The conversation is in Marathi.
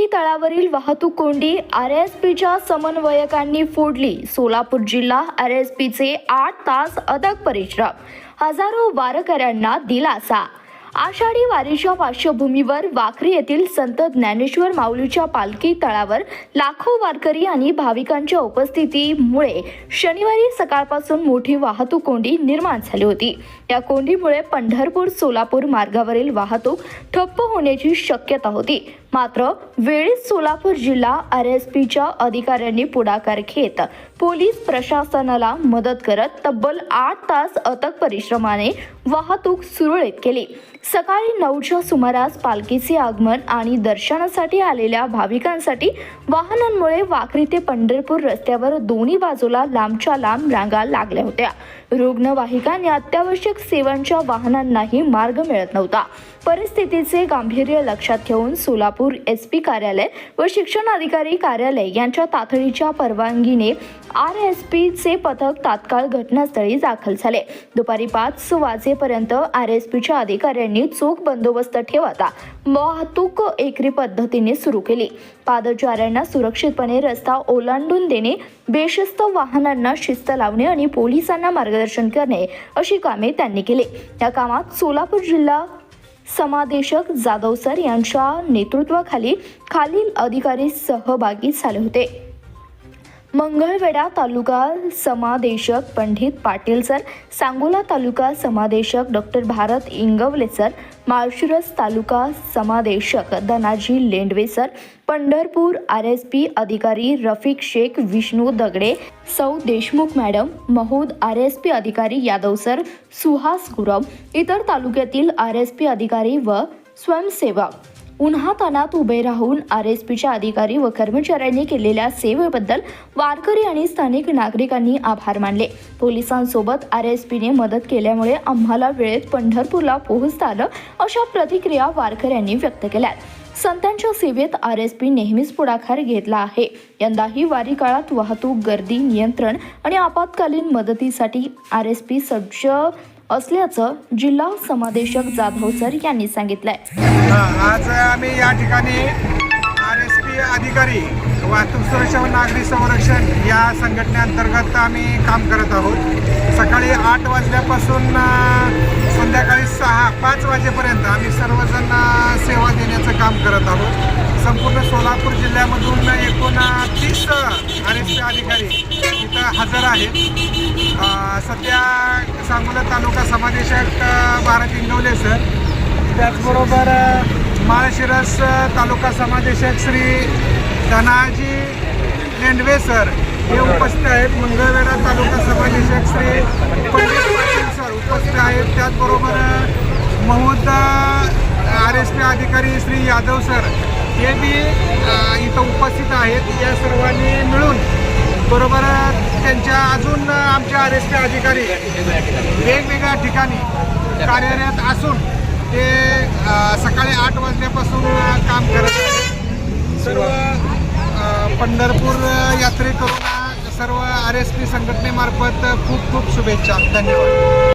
पालखी तळावरील वाहतूक कोंडी आरएसपीच्या समन्वयकांनी फोडली। सोलापूर जिल्हा आरएसपीचे 8 तास अथक परिश्रम, हजारो वारकऱ्यांना दिलासा। आषाढी वारीच्या पार्श्वभूमीवर वाखरी येथील संत ज्ञानेश्वर माऊलीच्या पालखी तळावर लाखो वारकरी आणि भाविकांच्या उपस्थितीमुळे शनिवारी सकाळपासून मोठी वाहतूक कोंडी निर्माण झाली होती। या कोंडीमुळे पंढरपूर सोलापूर मार्गावरील वाहतूक ठप्प होण्याची शक्यता होती। मात्र वेळीच सोलापूर जिल्हा आरएसपीच्या अधिकाऱ्यांनी पुढाकार घेत पोलीस प्रशासनाला मदत करत तब्बल 8 तास अथक परिश्रमाने वाहतूक सुरळीत केली। सकाळी 9च्या सुमारास पालखीचे आगमन आणि दर्शनासाठी आलेल्या भाविकांसाठी वाहनांमुळे वाखरी ते पंढरपूर रस्त्यावर दोन्ही बाजूला लांबच्या लांब रांगा लागल्या होत्या। रुग्णवाहिका आणि अत्यावश्यक सेवांच्या वाहनांनाही मार्ग मिळत नव्हता। परिस्थितीचे गांभीर्य लक्षात घेऊन सोलापूर एसपी कार्यालय व शिक्षण अधिकारी कार्यालय यांच्या तातडीच्या परवानगीने आरएसपीचे पथक तात्काळ घटनास्थळी दाखल झाले। दुपारी 5 वाजेपर्यंत आरएसपीच्या अधिकाऱ्यांनी चोख बंदोबस्त ठेवता वाहतूक एकरी पद्धतीने सुरू केली। पादचाऱ्यांना सुरक्षितपणे रस्ता ओलांडून देणे, बेशिस्त वाहनांना शिस्त लावणे आणि पोलिसांना मार्गदर्शन करणे अशी कामे त्यांनी केली। या कामात सोलापूर जिल्हा समादेशक जाधव सर यांच्या नेतृत्वाखाली खालील अधिकारी सहभागी झाले होते। मंगळवेढा तालुका समादेशक पंडित पाटील सर, सांगोला तालुका समादेशक डॉक्टर भारत इंगवले सर, माळशिरस तालुका समादेशक धनाजी लेंडवे सर, पंढरपूर आरएसपी अधिकारी रफिक शेख, विष्णू दगडे, सौ देशमुख मॅडम, महूद आरएसपी अधिकारी यादव सर, सुहास गुरव, इतर तालुक्यातील आरएसपी अधिकारी व स्वयंसेवक उन्हातान्हात उभे राहून आरएसपीच्या अधिकारी व कर्मचाऱ्यांनी केलेल्या सेवेबद्दल वारकरी आणि स्थानिक नागरिकांनी आभार मानले। पोलिसांसोबत आरएसपीने मदत केल्यामुळे आम्हाला वेळेत पंढरपूरला पोहोचता आलं, अशा प्रतिक्रिया वारकऱ्यांनी व्यक्त केल्या। संतांच्या सेवेत आरएसपी नेहमीच पुढाकार घेतला आहे। यंदाही वारी काळात वाहतूक, गर्दी नियंत्रण आणि आपत्कालीन मदतीसाठी आरएसपी सज्ज असल्याचं जिल्हा समादेशक जाधव सर यांनी सांगितलंय। आज आम्ही या ठिकाणी आरएसपी अधिकारी वाहतूक सुरक्षा व नागरी संरक्षण या संघटनेअंतर्गत आम्ही काम करत आहोत। सकाळी 8 वाजल्यापासून संध्याकाळी 5 वाजेपर्यंत आम्ही सर्वजण सेवा देण्याचं काम करत आहोत। संपूर्ण सोलापूर जिल्ह्यामधून एकूण 30 आरएसपी अधिकारी इथं हजर आहेत। सध्या सांगोला तालुका समादेशक भारत इंगवले सर, त्याचबरोबर माळशिरस तालुका समादेशक श्री धनाजी लेंडवे सर हे उपस्थित आहेत। मंगळवेढा तालुका समादेशक श्री पंडित पाटील सर उपस्थित आहेत। त्याचबरोबर महूद आरएसपी अधिकारी श्री यादव सर हे बी इथं उपस्थित आहेत। या सर्वांनी मिळून बरोबर त्यांच्या अजून आमचे आरएसपी अधिकारी वेगवेगळ्या ठिकाणी कार्यरत असून ते सकाळी 8 वाजल्यापासून काम करत आहेत। सर्व पंढरपूर यात्रेकरूंना सर्व आरएसपी संघटनेमार्फत खूप खूप शुभेच्छा। धन्यवाद।